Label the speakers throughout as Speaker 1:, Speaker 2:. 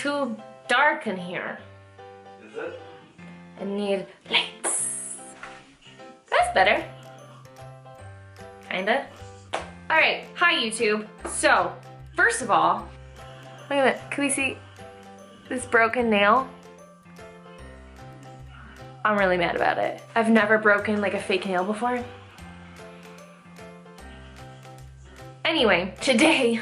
Speaker 1: too dark in here.
Speaker 2: Is it?
Speaker 1: I need lights. That's better. Kinda. Alright, hi YouTube. So, first of all, look at that. Can we see this broken nail? I'm really mad about it. I've never broken like a fake nail before. Anyway, today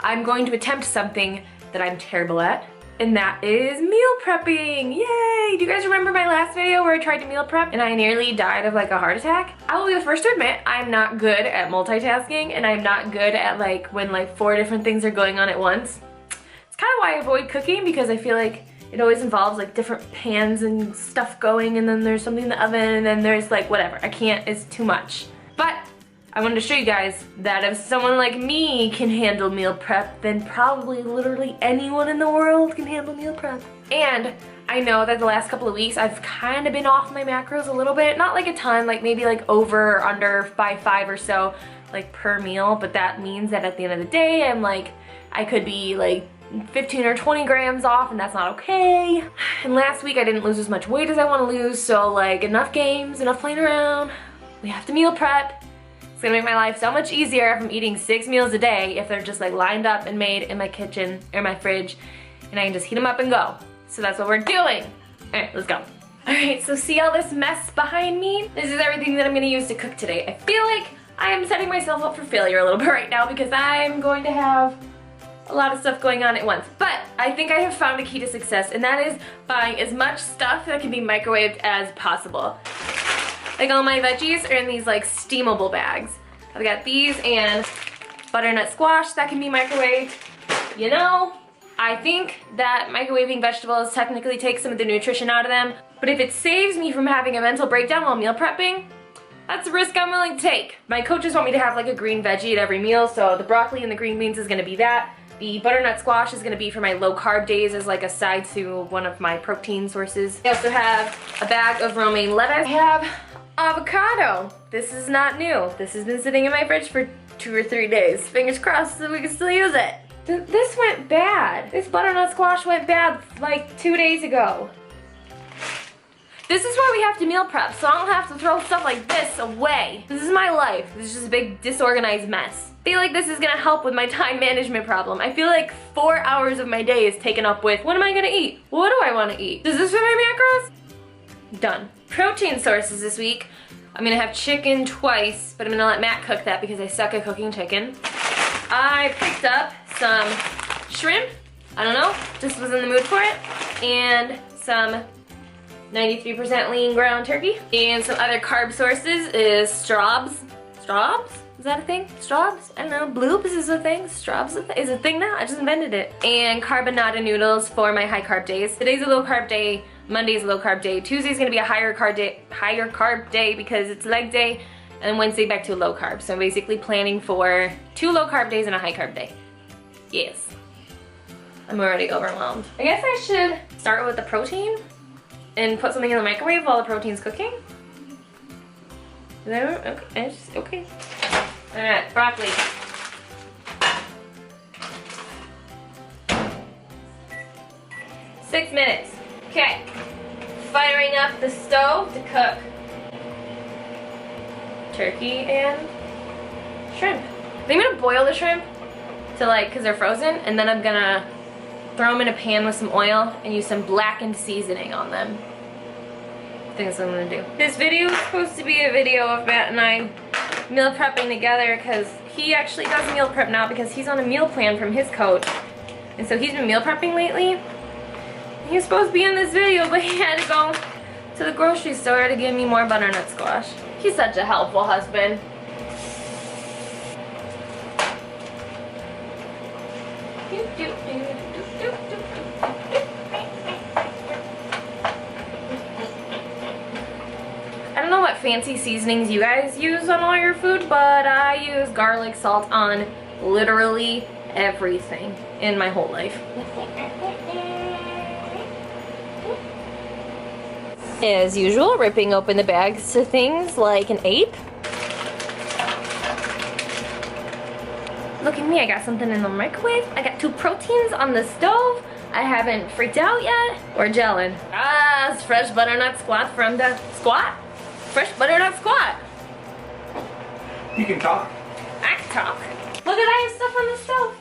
Speaker 1: I'm going to attempt something that I'm terrible at, and that is meal prepping. Yay! Do you guys remember my last video where I tried to meal prep and I nearly died of like a heart attack? I will be the first to admit I'm not good at multitasking, and I'm not good at like when like 4 different things are going on at once. It's kind of why I avoid cooking, because I feel like it always involves like different pans and stuff going, and then there's something in the oven, and then there's like whatever. I can't, it's too much. But I wanted to show you guys that if someone like me can handle meal prep, then probably literally anyone in the world can handle meal prep. And I know that the last couple of weeks I've kind of been off my macros a little bit. Not like a ton, like maybe like over or under by 5 or so like per meal, but that means that at the end of the day I'm like, I could be like 15 or 20 grams off, and that's not okay. And last week I didn't lose as much weight as I want to lose, so like enough games, enough playing around. We have to meal prep. It's gonna make my life so much easier if I'm eating 6 meals a day, if they're just like lined up and made in my kitchen or my fridge, and I can just heat them up and go. So that's what we're doing. All right, let's go. All right, so see all this mess behind me? This is everything that I'm gonna use to cook today. I feel like I am setting myself up for failure a little bit right now, because I'm going to have a lot of stuff going on at once. But I think I have found a key to success, and that is buying as much stuff that can be microwaved as possible. Like all my veggies are in these like steamable bags. I've got these and butternut squash that can be microwaved. You know, I think that microwaving vegetables technically takes some of the nutrition out of them, but if it saves me from having a mental breakdown while meal prepping, that's a risk I'm willing to take. My coaches want me to have like a green veggie at every meal, so the broccoli and the green beans is gonna be that. The butternut squash is gonna be for my low-carb days as like a side to one of my protein sources. I also have a bag of romaine lettuce. I have avocado. This is not new. This has been sitting in my fridge for 2 or 3 days. Fingers crossed that we can still use it. This went bad. This butternut squash went bad like 2 days ago. This is why we have to meal prep, so I don't have to throw stuff like this away. This is my life. This is just a big disorganized mess. I feel like this is gonna help with my time management problem. I feel like 4 hours of my day is taken up with, what am I gonna eat? What do I wanna eat? Does this fit my macros? Done. Protein sources this week. I'm gonna have chicken twice, but I'm gonna let Matt cook that because I suck at cooking chicken. I picked up some shrimp. I don't know, just was in the mood for it. And some 93% lean ground turkey. And some other carb sources is straubs. Straubs? Is that a thing? Straubs? I don't know. Bloobs is a thing. Straubs is a thing now. I just invented it. And carbonara noodles for my high carb days. Today's a low carb day. Monday's a low carb day. Tuesday's gonna be a higher carb day because it's leg day. And Wednesday back to a low carb. So I'm basically planning for 2 low carb days and a high carb day. Yes. I'm already overwhelmed. I guess I should start with the protein and put something in the microwave while the protein's cooking. Is that okay? Alright, broccoli. Six minutes. Okay. Firing up the stove to cook turkey and shrimp. I think I'm gonna boil the shrimp to like, cause they're frozen, and then I'm gonna throw them in a pan with some oil and use some blackened seasoning on them. I think that's what I'm gonna do. This video is supposed to be a video of Matt and I meal prepping together, because he actually does meal prep now because he's on a meal plan from his coach. And so he's been meal prepping lately. He was supposed to be in this video, but he had to go to the grocery store to give me more butternut squash. He's such a helpful husband. I don't know what fancy seasonings you guys use on all your food, but I use garlic salt on literally everything in my whole life. As usual, ripping open the bags to things like an ape. Look at me, I got something in the microwave. I got 2 proteins on the stove. I haven't freaked out yet. We're gelling. Ah, it's fresh butternut squat from the squat. Fresh butternut squat.
Speaker 2: You can talk.
Speaker 1: I can talk. Look at, I have stuff on the stove.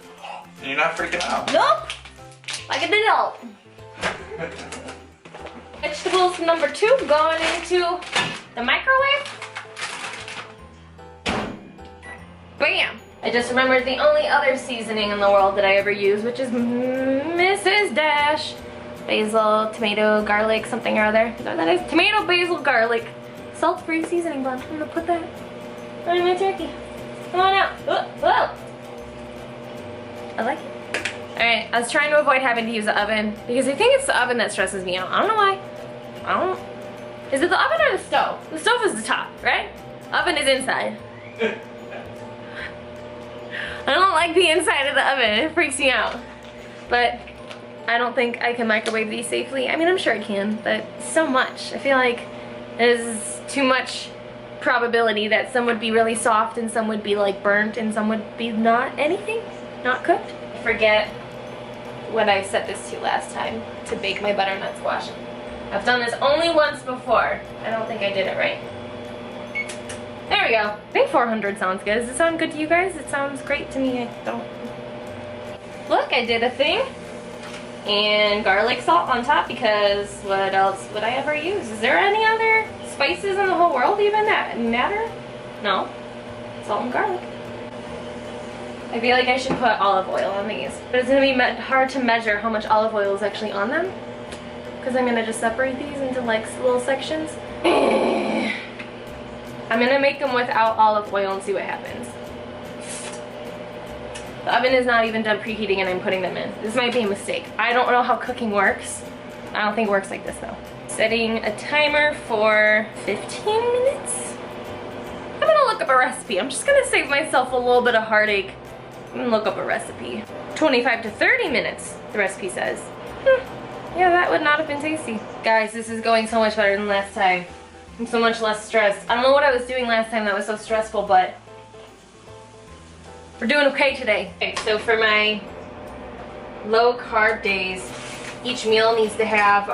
Speaker 2: And you're not freaking out.
Speaker 1: Nope. Like an adult. Vegetables number 2 going into the microwave. Bam. I just remembered the only other seasoning in the world that I ever use, which is Mrs. Dash. Basil, tomato, garlic, something or other. Is that what that is? Tomato, basil, garlic. Salt-free seasoning blend. I'm gonna put that on my turkey. Come on out. Whoa, whoa. I like it. Alright, I was trying to avoid having to use the oven because I think it's the oven that stresses me out. I don't know why. Is it the oven or the stove? The stove is the top, right? Oven is inside. I don't like the inside of the oven. It freaks me out. But I don't think I can microwave these safely. I mean, I'm sure I can, but so much. I feel like there's too much probability that some would be really soft and some would be like burnt and some would be not anything, not cooked. I forget what I set this to last time to bake my butternut squash. I've done this only once before. I don't think I did it right. There we go. I think 400 sounds good. Does it sound good to you guys? It sounds great to me. I don't. Look, I did a thing. And garlic salt on top because what else would I ever use? Is there any other spices in the whole world even that matter? No. Salt and garlic. I feel like I should put olive oil on these. But it's going to be hard to measure how much olive oil is actually on them. Because I'm going to just separate these into like little sections. I'm going to make them without olive oil and see what happens. The oven is not even done preheating and I'm putting them in. This might be a mistake. I don't know how cooking works. I don't think it works like this though. Setting a timer for 15 minutes. I'm gonna look up a recipe. I'm just gonna save myself a little bit of heartache. I'm gonna look up a recipe. 25 to 30 minutes, the recipe says. Yeah, that would not have been tasty. Guys, this is going so much better than last time. I'm so much less stressed. I don't know what I was doing last time that was so stressful, but we're doing okay today. Okay, so for my low-carb days, each meal needs to have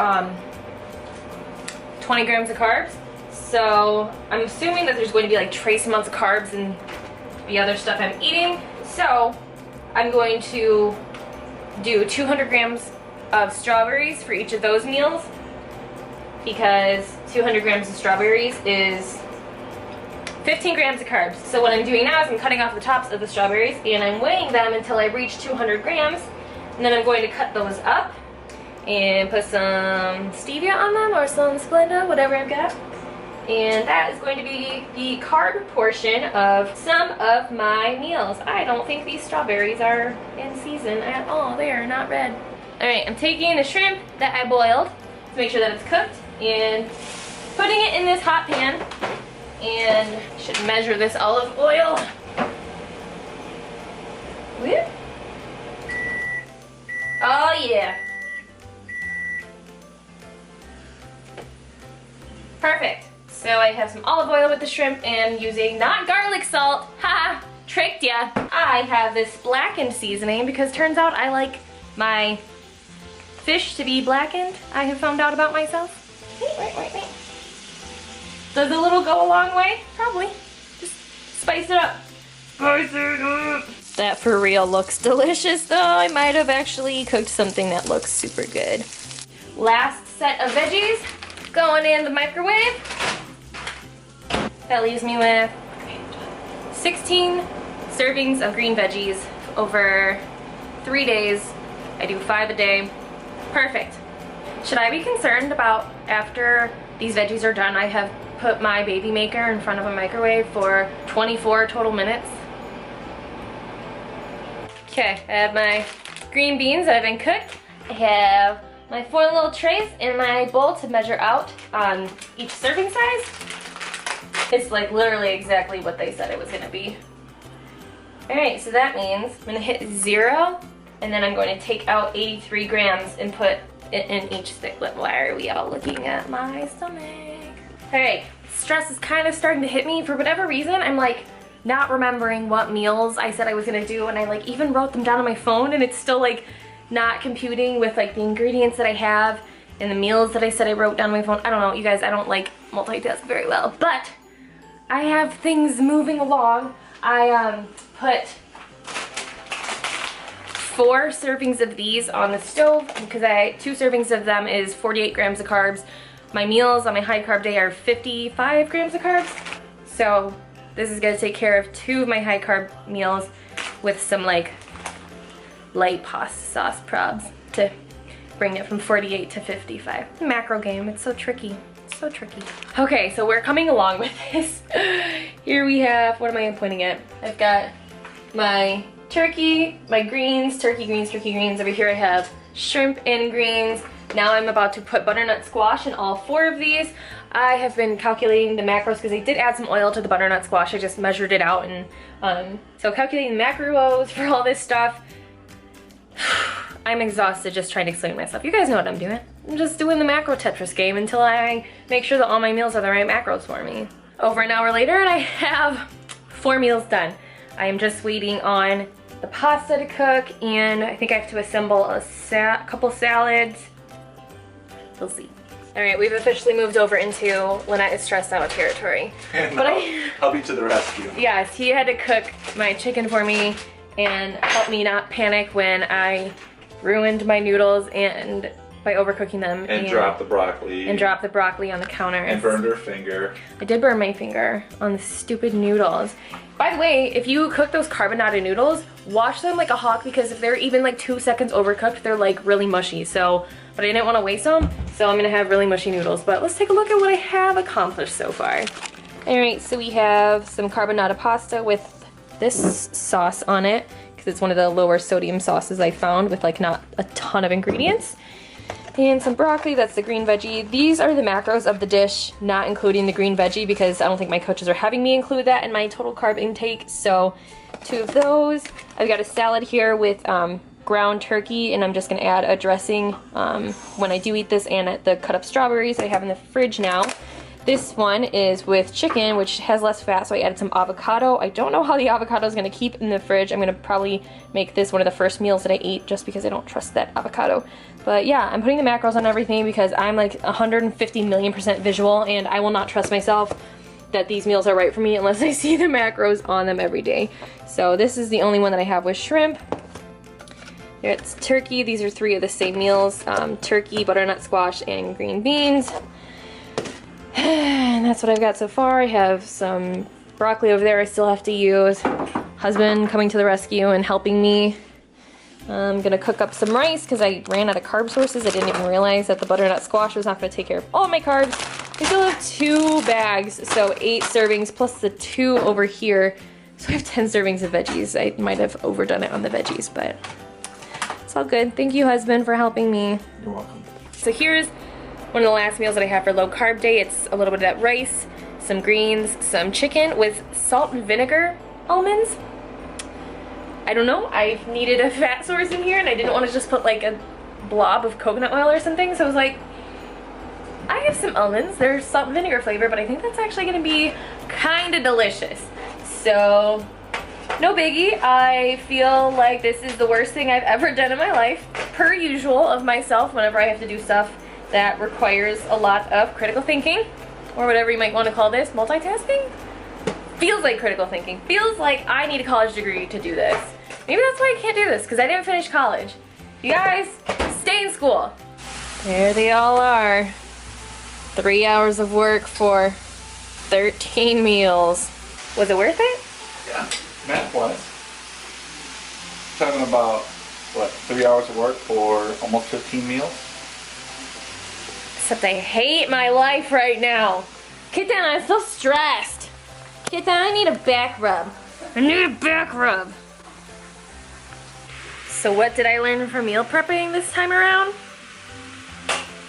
Speaker 1: 20 grams of carbs. So I'm assuming that there's going to be like trace amounts of carbs in the other stuff I'm eating. So I'm going to do 200 grams of strawberries for each of those meals because 200 grams of strawberries is 15 grams of carbs. So what I'm doing now is I'm cutting off the tops of the strawberries and I'm weighing them until I reach 200 grams. And then I'm going to cut those up and put some stevia on them or some Splenda, whatever I've got. And that is going to be the carb portion of some of my meals. I don't think these strawberries are in season at all. They are not red. Alright, I'm taking the shrimp that I boiled to make sure that it's cooked and putting it in this hot pan. And should measure this olive oil. Whoop. Oh yeah. Perfect. So I have some olive oil with the shrimp and using not garlic salt. Ha! Tricked ya. I have this blackened seasoning because turns out I like my fish to be blackened. I have found out about myself. Wait. Does a little go a long way? Probably. Just spice it up. Spice it up. That for real looks delicious though. I might have actually cooked something that looks super good. Last set of veggies going in the microwave. That leaves me with 16 servings of green veggies over 3 days. I do 5 a day. Perfect. Should I be concerned about after these veggies are done, I have put my baby maker in front of a microwave for 24 total minutes. Okay, I have my green beans that have been cooked. I have my 4 little trays in my bowl to measure out on each serving size. It's like literally exactly what they said it was gonna be. Alright, so that means I'm gonna hit 0 and then I'm going to take out 83 grams and put it in each stick. Why are we all looking at my stomach? Alright, stress is kind of starting to hit me. For whatever reason, I'm like not remembering what meals I said I was gonna do, and I like even wrote them down on my phone and it's still like not computing with like the ingredients that I have and the meals that I said I wrote down on my phone. I don't know, you guys, I don't like multitask very well, but I have things moving along. I put 4 servings of these on the stove because 2 servings of them is 48 grams of carbs. My meals on my high carb day are 55 grams of carbs. So this is gonna take care of 2 of my high carb meals with some like light pasta sauce probs to bring it from 48 to 55. Macro game, it's so tricky. It's so tricky. Okay, so we're coming along with this. Here we have, what am I pointing at? I've got my turkey, my greens, turkey greens. Over here I have shrimp and greens. Now I'm about to put butternut squash in all 4 of these. I have been calculating the macros because I did add some oil to the butternut squash. I just measured it out, and so calculating the macros for all this stuff. I'm exhausted just trying to explain myself. You guys know what I'm doing. I'm just doing the macro Tetris game until I make sure that all my meals are the right macros for me. Over an hour later and I have 4 meals done. I am just waiting on the pasta to cook, and I think I have to assemble a couple salads. We'll see. All right, we've officially moved over into Lynette is stressed out territory.
Speaker 2: And
Speaker 1: but
Speaker 2: I'll be to the rescue.
Speaker 1: Yes, he had to cook my chicken for me and help me not panic when I ruined my noodles and by overcooking them.
Speaker 2: And drop the broccoli.
Speaker 1: And drop the broccoli on the counter.
Speaker 2: And burned her finger.
Speaker 1: I did burn my finger on the stupid noodles. By the way, if you cook those carbonara noodles, wash them like a hawk, because if they're even like 2 seconds overcooked, they're like really mushy. So, but I didn't want to waste them, so I'm gonna have really mushy noodles. But let's take a look at what I have accomplished so far. All right, so we have some carbonara pasta with this sauce on it, because it's one of the lower sodium sauces I found with like not a ton of ingredients. And some broccoli, that's the green veggie. These are the macros of the dish, not including the green veggie, because I don't think my coaches are having me include that in my total carb intake. So 2 of those. I've got a salad here with ground turkey, and I'm just gonna add a dressing when I do eat this, and the cut up strawberries I have in the fridge now. This one is with chicken, which has less fat, so I added some avocado. I don't know how the avocado is gonna keep in the fridge. I'm gonna probably make this one of the first meals that I eat, just because I don't trust that avocado. But yeah, I'm putting the macros on everything because I'm like 150 million% visual, and I will not trust myself that these meals are right for me unless I see the macros on them every day. So this is the only one that I have with shrimp. It's turkey. These are 3 of the same meals. Turkey, butternut squash, and green beans. And that's what I've got so far. I have some broccoli over there I still have to use. Husband coming to the rescue and helping me. I'm gonna cook up some rice because I ran out of carb sources. I didn't even realize that the butternut squash was not gonna take care of all my carbs. I still have 2 bags, so 8 servings plus the 2 over here. So I have 10 servings of veggies. I might have overdone it on the veggies, but it's all good. Thank you, husband, for helping me.
Speaker 2: You're welcome.
Speaker 1: So here's one of the last meals that I have for low carb day. It's a little bit of that rice, some greens, some chicken with salt and vinegar almonds. I don't know, I needed a fat source in here and I didn't want to just put like a blob of coconut oil or something, so I was like, I have some almonds, they're salt and vinegar flavor, but I think that's actually gonna be kind of delicious. So, no biggie. I feel like this is the worst thing I've ever done in my life, per usual of myself whenever I have to do stuff that requires a lot of critical thinking, or whatever you might want to call this, multitasking? Feels like critical thinking. Feels like I need a college degree to do this. Maybe that's why I can't do this, because I didn't finish college. You guys, stay in school. There they all are. 3 hours of work for 13 meals. Was it worth it?
Speaker 2: Yeah, math-wise. Talking about, what, 3 hours of work for almost 15 meals?
Speaker 1: Except I hate my life right now. Kitten, I'm so stressed. Kitten, I need a back rub. I need a back rub. So what did I learn from meal prepping this time around?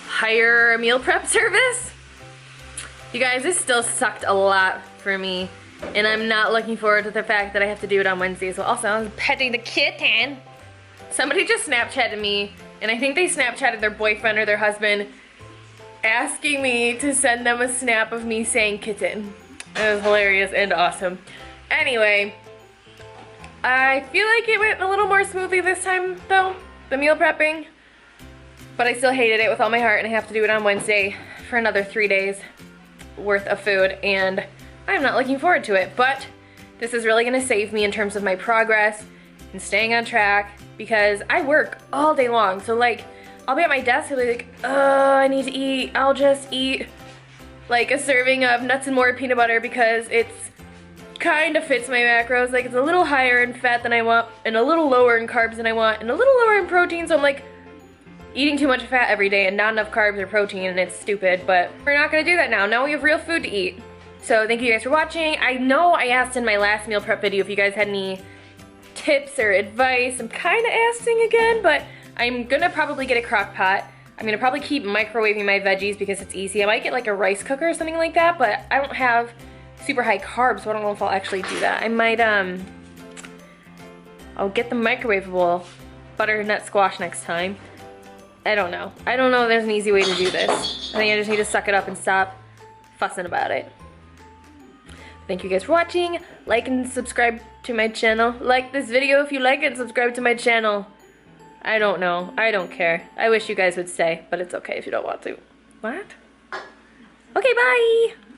Speaker 1: Hire a meal prep service? You guys, this still sucked a lot for me. And I'm not looking forward to the fact that I have to do it on Wednesdays. Well, also, I'm petting the kitten. Somebody just Snapchatted me, and I think they Snapchatted their boyfriend or their husband, asking me to send them a snap of me saying kitten. It was hilarious and awesome. Anyway, I feel like it went a little more smoothly this time though. the meal prepping, but I still hated it with all my heart, and I have to do it on Wednesday for another 3 days worth of food, and I'm not looking forward to it. But this is really gonna save me in terms of my progress and staying on track, because I work all day long. So like, I'll be at my desk and be like, I need to eat. I'll just eat like a serving of nuts and more peanut butter because it's kind of fits my macros. Like, it's a little higher in fat than I want, and a little lower in carbs than I want, and a little lower in protein. So I'm like eating too much fat every day and not enough carbs or protein, and it's stupid. But we're not gonna do that now. Now we have real food to eat. So thank you guys for watching. I know I asked in my last meal prep video if you guys had any tips or advice. I'm kind of asking again, but I'm gonna probably get a crock pot. I'm gonna probably keep microwaving my veggies because it's easy. I might get like a rice cooker or something like that, but I don't have super high carbs, so I don't know if I'll actually do that. I might, I'll get the microwavable butternut squash next time. I don't know. I don't know if there's an easy way to do this. I think I just need to suck it up and stop fussing about it. Thank you guys for watching. Like and subscribe to my channel. Like this video if you like it, and subscribe to my channel. I don't know. I don't care. I wish you guys would stay, but it's okay if you don't want to. What? Okay, bye!